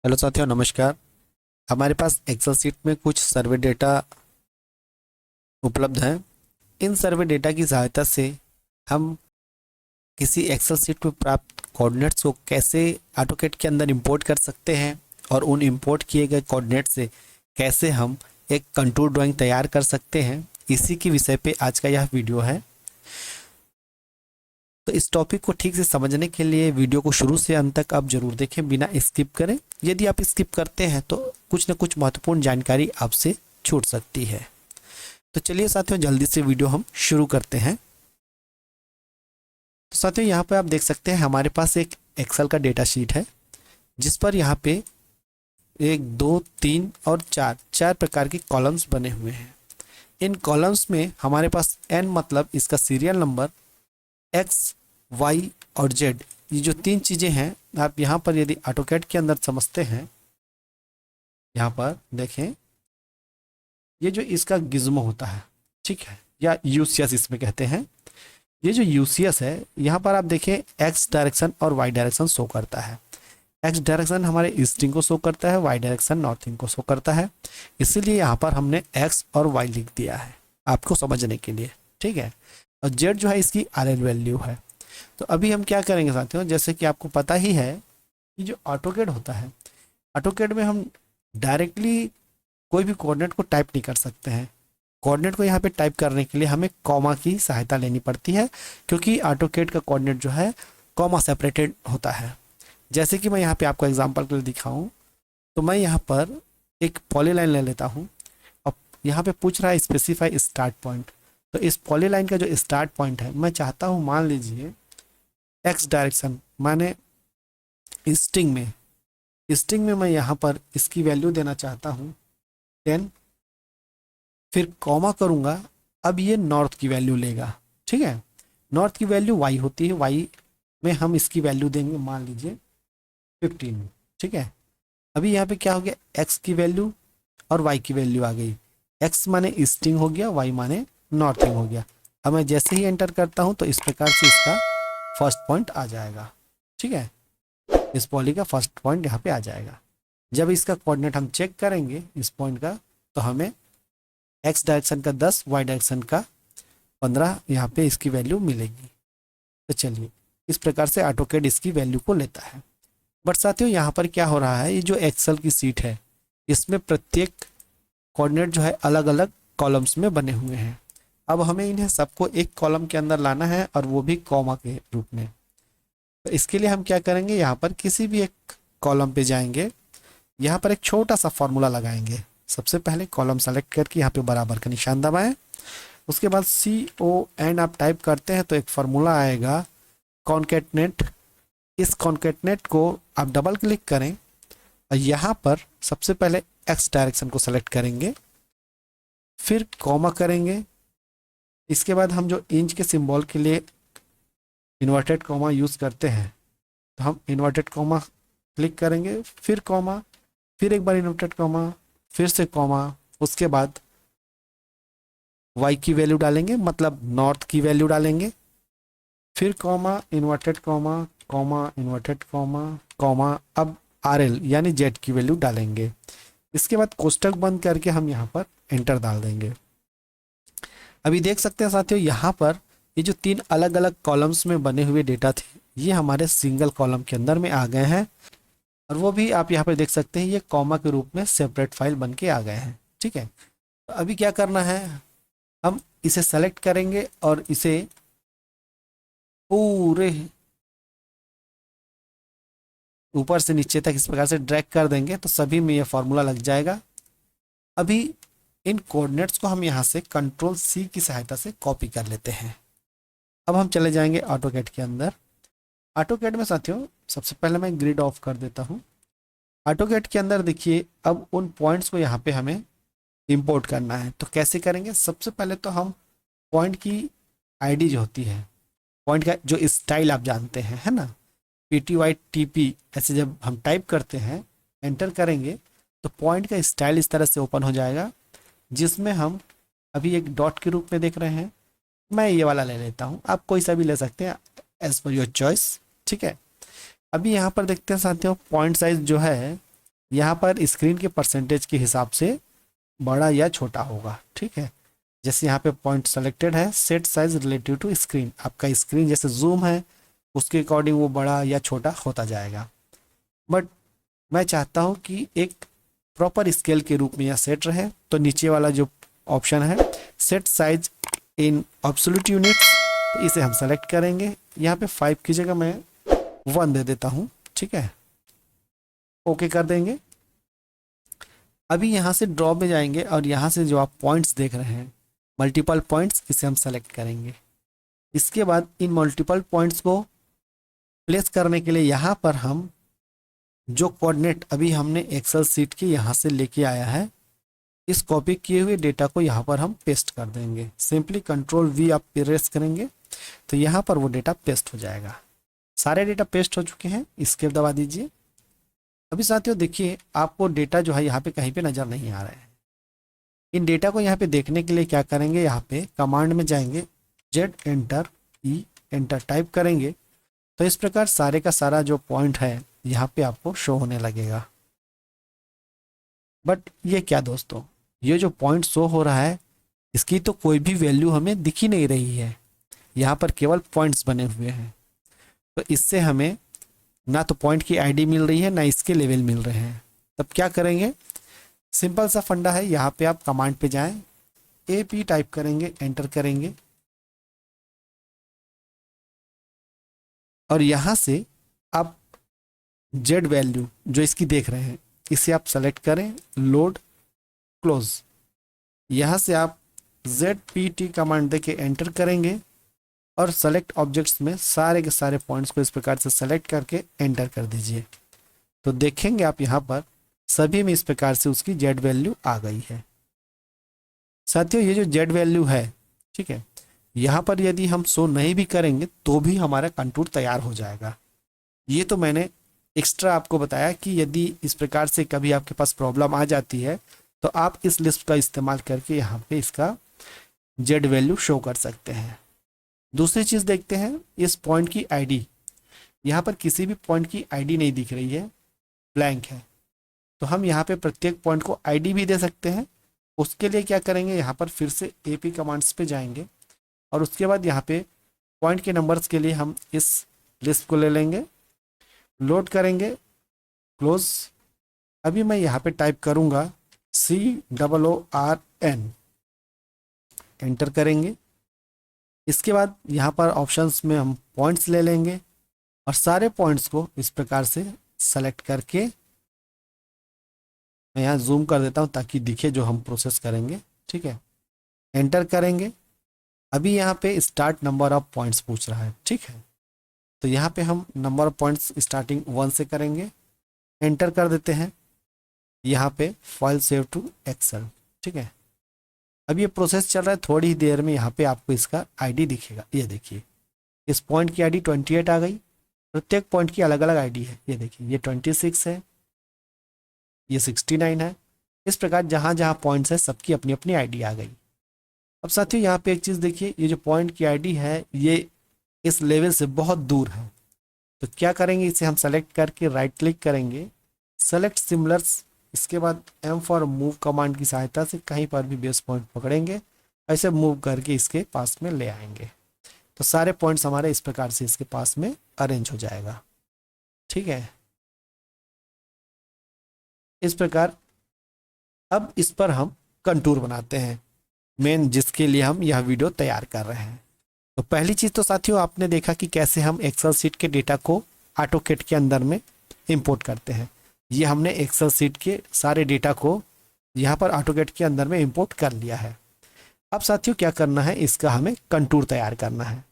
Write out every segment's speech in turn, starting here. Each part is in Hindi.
हेलो साथियों, नमस्कार। हमारे पास एक्सेल सीट में कुछ सर्वे डेटा उपलब्ध हैं। इन सर्वे डेटा की सहायता से हम किसी एक्सेल सीट में प्राप्त कोऑर्डिनेट्स को कैसे ऑटोकैड के अंदर इंपोर्ट कर सकते हैं और उन इंपोर्ट किए गए कोऑर्डिनेट से कैसे हम एक कंटूर ड्राइंग तैयार कर सकते हैं, इसी के विषय पे आज का यह वीडियो है। तो इस टॉपिक को ठीक से समझने के लिए वीडियो को शुरू से अंत तक आप जरूर देखें, बिना स्किप करें। यदि आप स्किप करते हैं तो कुछ न कुछ महत्वपूर्ण जानकारी आपसे छूट सकती है। तो चलिए साथियों, जल्दी से वीडियो हम शुरू करते हैं। तो साथियों, यहाँ पे आप देख सकते हैं हमारे पास एक एक्सेल का डेटा शीट है, जिस पर यहाँ पे 1 2 3 और 4 प्रकार के कॉलम्स बने हुए हैं। इन कॉलम्स में हमारे पास n मतलब इसका सीरियल नंबर, एक्स, वाई और जेड, ये जो 3 चीज़ें हैं, आप यहाँ पर यदि ऑटोकैड के अंदर समझते हैं, यहाँ पर देखें, ये जो इसका गिज्मो होता है, ठीक है, या यूसीएस इसमें कहते हैं। ये जो यूसीएस है, यहाँ पर आप देखें एक्स डायरेक्शन और वाई डायरेक्शन शो करता है। एक्स डायरेक्शन हमारे ईस्टिंग को शो करता है, वाई डायरेक्शन नॉर्थिंग को शो करता है। इसीलिए यहाँ पर हमने एक्स और वाई लिख दिया है आपको समझने के लिए, ठीक है। और जेड जो है इसकी आरएल वैल्यू है। तो अभी हम क्या करेंगे साथियों, जैसे कि आपको पता ही है कि जो ऑटोकैड होता है, ऑटोकैड में हम डायरेक्टली कोई भी कोऑर्डिनेट को टाइप नहीं कर सकते हैं। कोऑर्डिनेट को यहाँ पे टाइप करने के लिए हमें कॉमा की सहायता लेनी पड़ती है, क्योंकि ऑटोकैड का कोऑर्डिनेट जो है कॉमा सेपरेटेड होता है। जैसे कि मैं यहाँ पे आपको एग्जांपल के लिए दिखाऊं, तो मैं यहाँ पर एक पॉलीलाइन ले लेता हूँ। अब यहाँ पे पूछ रहा है स्पेसिफाई स्टार्ट पॉइंट। तो इस पॉलीलाइन का जो स्टार्ट पॉइंट है, मैं चाहता हूँ, मान लीजिए एक्स डायरेक्शन, माने स्टिंग में मैं यहाँ पर इसकी वैल्यू देना चाहता हूँ 10, फिर कॉमा करूँगा। अब ये नॉर्थ की वैल्यू लेगा, ठीक है। नॉर्थ की वैल्यू वाई होती है, वाई में हम इसकी वैल्यू देंगे मान लीजिए 15, ठीक है। अभी यहाँ पे क्या हो गया, एक्स की वैल्यू और वाई की वैल्यू आ गई। एक्स माने ईस्टिंग हो गया, वाई माने नॉर्थिंग हो गया। अब मैं जैसे ही एंटर करता हूँ तो इस प्रकार से इसका फर्स्ट पॉइंट आ जाएगा, ठीक है। इस पॉली का फर्स्ट पॉइंट यहाँ पे आ जाएगा। जब इसका कोऑर्डिनेट हम चेक करेंगे इस पॉइंट का, तो हमें एक्स डायरेक्शन का 10, वाई डायरेक्शन का 15 यहाँ पे इसकी वैल्यू मिलेगी। तो चलिए, इस प्रकार से ऑटोकैड इसकी वैल्यू को लेता है। बट साथियों, यहाँ पर क्या हो रहा है, ये जो एक्सेल की सीट है, इसमें प्रत्येक कोऑर्डिनेट जो है अलग अलग कॉलम्स में बने हुए हैं। अब हमें इन्हें सबको एक कॉलम के अंदर लाना है, और वो भी कॉमा के रूप में। तो इसके लिए हम क्या करेंगे, यहाँ पर किसी भी एक कॉलम पे जाएंगे, यहाँ पर एक छोटा सा फॉर्मूला लगाएंगे। सबसे पहले कॉलम सेलेक्ट करके यहाँ पे बराबर का निशान दबाएं। उसके बाद CON आप टाइप करते हैं तो एक फार्मूला आएगा कॉन्केटनेट। इस कॉन्केटनेट को आप डबल क्लिक करें और यहाँ पर सबसे पहले एक्स डायरेक्शन को सेलेक्ट करेंगे, फिर कॉमा करेंगे। इसके बाद हम जो इंच के सिंबल के लिए इन्वर्टेड कॉमा यूज़ करते हैं, तो हम इन्वर्टेड कॉमा क्लिक करेंगे, फिर कॉमा, फिर एक बार इन्वर्टेड कॉमा, फिर से कॉमा। उसके बाद वाई की वैल्यू डालेंगे, मतलब नॉर्थ की वैल्यू डालेंगे, फिर comma, inverted comma, comma, inverted comma, comma. अब RL यानी जेड की वैल्यू डालेंगे। इसके बाद कोष्टक बंद करके हम यहाँ पर एंटर डाल देंगे। अभी देख सकते हैं साथियों, यहाँ पर ये जो 3 अलग अलग कॉलम्स में बने हुए डेटा थे, ये हमारे सिंगल कॉलम के अंदर में आ गए हैं। और वो भी आप यहाँ पर देख सकते हैं, ये कॉमा के रूप में सेपरेट फाइल बन के आ गए हैं, ठीक है। तो अभी क्या करना है, हम इसे सेलेक्ट करेंगे और इसे पूरे ऊपर से नीचे तक इस प्रकार से ड्रैग कर देंगे, तो सभी में ये फॉर्मूला लग जाएगा। अभी इन कोऑर्डिनेट्स को हम यहाँ से Ctrl+C की सहायता से कॉपी कर लेते हैं। अब हम चले जाएंगे ऑटोकैड के अंदर। ऑटोकैड में साथियों, सबसे पहले मैं ग्रिड ऑफ कर देता हूँ। ऑटोकैड के अंदर देखिए, अब उन पॉइंट्स को यहाँ पे हमें इंपोर्ट करना है। तो कैसे करेंगे, सबसे पहले तो हम पॉइंट की आईडी जो होती है, पॉइंट का जो स्टाइल आप जानते हैं, है ना, PTY TP, ऐसे जब हम टाइप करते हैं, एंटर करेंगे, तो पॉइंट का स्टाइल इस तरह से ओपन हो जाएगा, जिसमें हम अभी एक डॉट के रूप में देख रहे हैं। मैं ये वाला ले लेता हूँ, आप कोई सा भी ले सकते हैं एज पर योर चॉइस, ठीक है। अभी यहाँ पर देखते हैं साथियों, पॉइंट साइज जो है यहाँ पर स्क्रीन के परसेंटेज के हिसाब से बड़ा या छोटा होगा, ठीक है। जैसे यहाँ पे पॉइंट सेलेक्टेड है, set size relative to screen, आपका स्क्रीन जैसे जूम है उसके अकॉर्डिंग वो बड़ा या छोटा होता जाएगा। बट मैं चाहता हूँ कि एक प्रॉपर स्केल के रूप में यह सेट रहे, तो नीचे वाला जो ऑप्शन है set size in absolute units, तो इसे हम सेलेक्ट करेंगे। यहाँ पे 5 की जगह मैं 1 दे देता हूँ, ठीक है। ओके कर देंगे। अभी यहाँ से ड्रॉ में जाएंगे और यहाँ से जो आप पॉइंट्स देख रहे हैं मल्टीपल पॉइंट्स, इसे हम सेलेक्ट करेंगे। इसके बाद इन मल्टीपल पॉइंट्स को प्लेस करने के लिए यहाँ पर हम जो कोऑर्डिनेट अभी हमने एक्सेल सीट के यहाँ से लेके आया है, इस कॉपी किए हुए डेटा को यहाँ पर हम पेस्ट कर देंगे। सिंपली कंट्रोल वी आप प्रेस करेंगे तो यहाँ पर वो डेटा पेस्ट हो जाएगा। सारे डेटा पेस्ट हो चुके हैं, एस्केप दबा दीजिए। अभी साथियों देखिए आपको डेटा जो है यहाँ पे कहीं पे नज़र नहीं आ रहा है। इन डेटा को यहाँ पे देखने के लिए क्या करेंगे, यहाँ पे कमांड में जाएंगे, जेड एंटर ई एंटर टाइप करेंगे तो इस प्रकार सारे का सारा जो पॉइंट है यहाँ पे आपको शो होने लगेगा। बट ये क्या दोस्तों, ये जो पॉइंट शो हो रहा है इसकी तो कोई भी वैल्यू हमें दिख ही नहीं रही है, यहाँ पर केवल पॉइंट्स बने हुए हैं। तो इससे हमें ना तो पॉइंट की आईडी मिल रही है ना इसके लेवल मिल रहे हैं। तब क्या करेंगे, सिंपल सा फंडा है, यहाँ पे आप कमांड पे जाएं, AP टाइप करेंगे, एंटर करेंगे और यहाँ से आप जेड वैल्यू जो इसकी देख रहे हैं इसे आप सेलेक्ट करें, लोड क्लोज। यहाँ से आप ZPT कमांड देके एंटर करेंगे और सेलेक्ट ऑब्जेक्ट्स में सारे के सारे पॉइंट्स को इस प्रकार से सेलेक्ट करके एंटर कर दीजिए। तो देखेंगे आप यहाँ पर सभी में इस प्रकार से उसकी जेड वैल्यू आ गई है। साथियों ये जो जेड वैल्यू है, ठीक है, यहाँ पर यदि हम शो नहीं भी करेंगे तो भी हमारा कंटूर तैयार हो जाएगा। ये तो मैंने एक्स्ट्रा आपको बताया कि यदि इस प्रकार से कभी आपके पास प्रॉब्लम आ जाती है तो आप इस लिस्ट का इस्तेमाल करके यहाँ पे इसका जेड वैल्यू शो कर सकते हैं। दूसरी चीज़ देखते हैं, इस पॉइंट की आईडी, यहाँ पर किसी भी पॉइंट की आईडी नहीं दिख रही है, ब्लैंक है। तो हम यहाँ पे प्रत्येक पॉइंट को आईडी भी दे सकते हैं। उसके लिए क्या करेंगे, यहाँ पर फिर से AP कमांड्स पे जाएंगे और उसके बाद यहाँ पे पॉइंट के नंबर्स के लिए हम इस लिस्ट को ले लेंगे, लोड करेंगे, क्लोज। अभी मैं यहाँ पे टाइप करूँगा COORN, एंटर करेंगे। इसके बाद यहाँ पर ऑप्शंस में हम पॉइंट्स ले लेंगे और सारे पॉइंट्स को इस प्रकार से सेलेक्ट करके मैं यहाँ जूम कर देता हूँ ताकि दिखे जो हम प्रोसेस करेंगे, ठीक है। एंटर करेंगे। अभी यहाँ पे स्टार्ट नंबर ऑफ पॉइंट्स पूछ रहा है, ठीक है। तो यहाँ पे हम नंबर ऑफ पॉइंट्स स्टार्टिंग 1 से करेंगे, एंटर कर देते हैं। यहाँ पे फाइल सेव टू एक्सेल, ठीक है। अब ये प्रोसेस चल रहा है, थोड़ी ही देर में यहाँ पे आपको इसका आईडी दिखेगा। ये देखिए इस पॉइंट की आईडी 28 आ गई। प्रत्येक पॉइंट की अलग अलग आईडी है, ये देखिए ये 26 है, ये 69 है। इस प्रकार जहाँ जहाँ पॉइंट्स है सबकी अपनी अपनी आईडी आ गई। अब साथियों यहाँ पे एक चीज़ देखिए, ये जो पॉइंट की आईडी है ये इस लेवल से बहुत दूर है। तो क्या करेंगे, इसे हम सेलेक्ट करके राइट क्लिक करेंगे, सेलेक्ट सिमिलर्स। इसके बाद M फॉर मूव कमांड की सहायता से कहीं पर भी बेस पॉइंट पकड़ेंगे, ऐसे मूव करके इसके पास में ले आएंगे। तो सारे पॉइंट्स हमारे इस प्रकार से इसके पास में अरेंज हो जाएगा, ठीक है। इस प्रकार अब इस पर हम कंटूर बनाते हैं, मेन जिसके लिए हम यह वीडियो तैयार कर रहे हैं। तो पहली चीज़ तो साथियों आपने देखा कि कैसे हम एक्सेल सीट के डेटा को ऑटोकैड के अंदर में इंपोर्ट करते हैं। ये हमने एक्सेल सीट के सारे डेटा को यहाँ पर ऑटोकैड के अंदर में इंपोर्ट कर लिया है। अब साथियों क्या करना है, इसका हमें कंटूर तैयार करना है।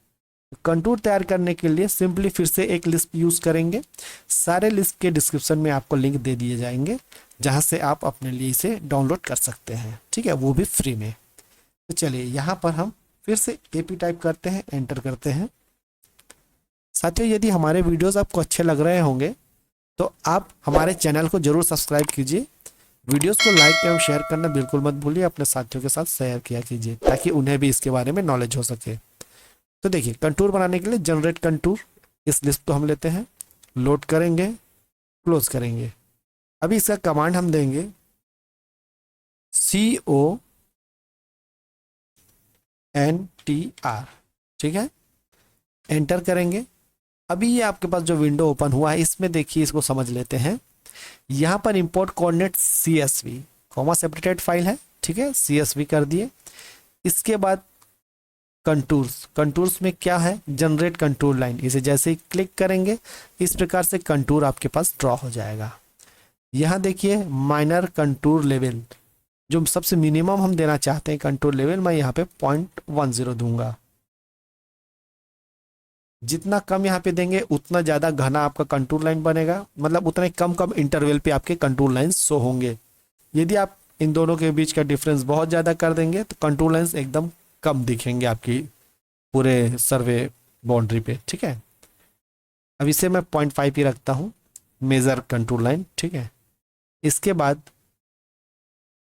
कंटूर तैयार करने के लिए सिंपली फिर से एक लिस्ट यूज़ करेंगे। सारे लिस्ट के डिस्क्रिप्शन में आपको लिंक दे दिए जाएंगे जहाँ से आप अपने लिए इसे डाउनलोड कर सकते हैं, ठीक है, वो भी फ्री में। तो चलिए यहाँ पर हम फिर से AP टाइप करते हैं, एंटर करते हैं। साथियों यदि हमारे वीडियोस आपको अच्छे लग रहे होंगे तो आप हमारे चैनल को जरूर सब्सक्राइब कीजिए। वीडियोस को लाइक एवं शेयर करना बिल्कुल मत भूलिए, अपने साथियों के साथ शेयर किया कीजिए ताकि उन्हें भी इसके बारे में नॉलेज हो सके। तो देखिए कंटूर बनाने के लिए जनरेट कंटूर, इस लिस्ट को हम लेते हैं, लोड करेंगे, क्लोज करेंगे। अभी इसका कमांड हम देंगे CONTR, ठीक है, एंटर करेंगे। अभी ये आपके पास जो विंडो ओपन हुआ है इसमें देखिए, इसको समझ लेते हैं। यहाँ पर import coordinate CSV, comma separated file है, ठीक है, CSV कर दिए। इसके बाद कंटूर्स, कंटूर्स में क्या है, जनरेट कंटूर लाइन, इसे जैसे ही क्लिक करेंगे इस प्रकार से कंटूर आपके पास ड्रॉ हो जाएगा। यहाँ देखिए माइनर कंटूर लेवल, जो सबसे मिनिमम हम देना चाहते हैं कंटूर लेवल, मैं यहाँ पे 0.10 दूंगा। जितना कम यहाँ पे देंगे उतना ज़्यादा घना आपका कंटूर लाइन बनेगा, मतलब उतने कम कम इंटरवल पे आपके कंटूर लाइन शो होंगे। यदि आप इन दोनों के बीच का डिफरेंस बहुत ज़्यादा कर देंगे तो कंटूर लाइन्स एकदम कम दिखेंगे आपकी पूरे सर्वे बाउंड्री पे, ठीक है। अब इसे मैं 0.5 ही रखता हूँ, मेजर कंटूर लाइन, ठीक है। इसके बाद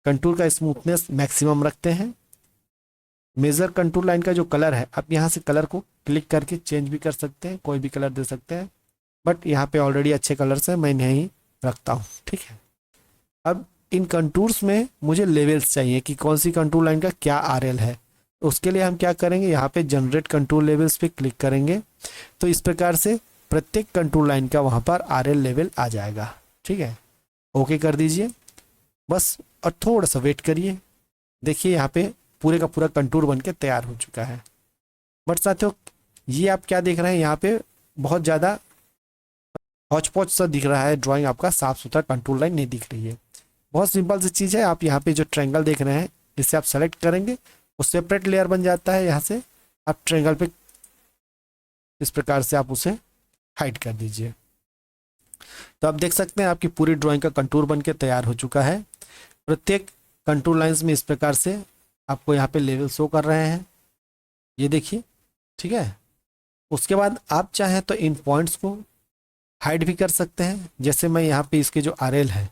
कंटूर का स्मूथनेस मैक्सिमम रखते हैं। मेजर कंटूर लाइन का जो कलर है, आप यहाँ से कलर को क्लिक करके चेंज भी कर सकते हैं, कोई भी कलर दे सकते हैं, बट यहाँ पे ऑलरेडी अच्छे कलर्स हैं, मैं यहीं रखता हूँ, ठीक है। अब इन कंटूर्स में मुझे लेवल्स चाहिए कि कौन सी कंटूर लाइन का क्या RL है। तो उसके लिए हम क्या करेंगे, यहाँ पे जनरेट कंटूर लेवल्स पे क्लिक करेंगे तो इस प्रकार से प्रत्येक कंटूर लाइन का वहाँ पर RL लेवल आ जाएगा, ठीक है। ओके कर दीजिए बस, और थोड़ा सा वेट करिए। देखिए यहाँ पे पूरे का पूरा कंटूर बन के तैयार हो चुका है। बट साथियों ये आप क्या देख रहे हैं, यहाँ पे बहुत ज़्यादा हौच पौच सा दिख रहा है ड्राइंग, आपका साफ सुथरा कंटूर लाइन नहीं दिख रही है। बहुत सिंपल सी चीज़ है, आप यहाँ पे जो ट्रायंगल देख रहे हैं इसे आप सेलेक्ट करेंगे, वो सेपरेट लेयर बन जाता है। यहाँ से आप ट्रायंगल पे इस प्रकार से आप उसे हाइड कर दीजिए, तो आप देख सकते हैं आपकी पूरी ड्राइंग का कंटूर बन के तैयार हो चुका है। प्रत्येक कंटूर लाइंस में इस प्रकार से आपको यहाँ पे लेवल शो कर रहे हैं, ये देखिए, ठीक है। उसके बाद आप चाहें तो इन पॉइंट्स को हाइड भी कर सकते हैं, जैसे मैं यहाँ पे इसके जो RL है,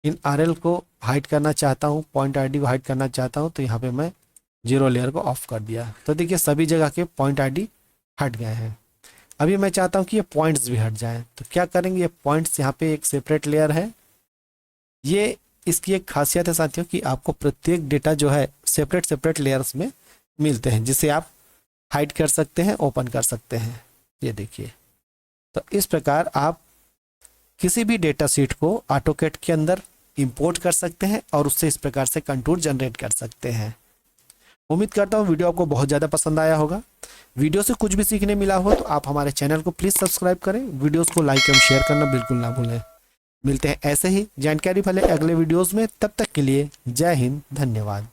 इन RL को हाइड करना चाहता हूँ, पॉइंट ID को हाइड करना चाहता हूँ, तो यहाँ पे मैं 0 लेयर को ऑफ कर दिया, तो देखिए सभी जगह के पॉइंट ID हट गए हैं। अभी मैं चाहता हूँ कि ये पॉइंट्स भी हट जाएं, तो क्या करेंगे, ये पॉइंट्स यहाँ पे एक सेपरेट लेयर है। ये इसकी एक खासियत है साथियों कि आपको प्रत्येक डेटा जो है सेपरेट सेपरेट लेयर्स में मिलते हैं, जिसे आप हाइड कर सकते हैं, ओपन कर सकते हैं, ये देखिए। तो इस प्रकार आप किसी भी डेटा शीट को ऑटोकैड के अंदर इंपोर्ट कर सकते हैं और उससे इस प्रकार से कंटूर जनरेट कर सकते हैं। उम्मीद करता हूँ वीडियो आपको बहुत ज़्यादा पसंद आया होगा। वीडियो से कुछ भी सीखने मिला हो तो आप हमारे चैनल को प्लीज़ सब्सक्राइब करें, वीडियोस को लाइक एवं शेयर करना बिल्कुल ना भूलें। मिलते हैं ऐसे ही जानकारी भले अगले वीडियोस में, तब तक के लिए जय हिंद, धन्यवाद।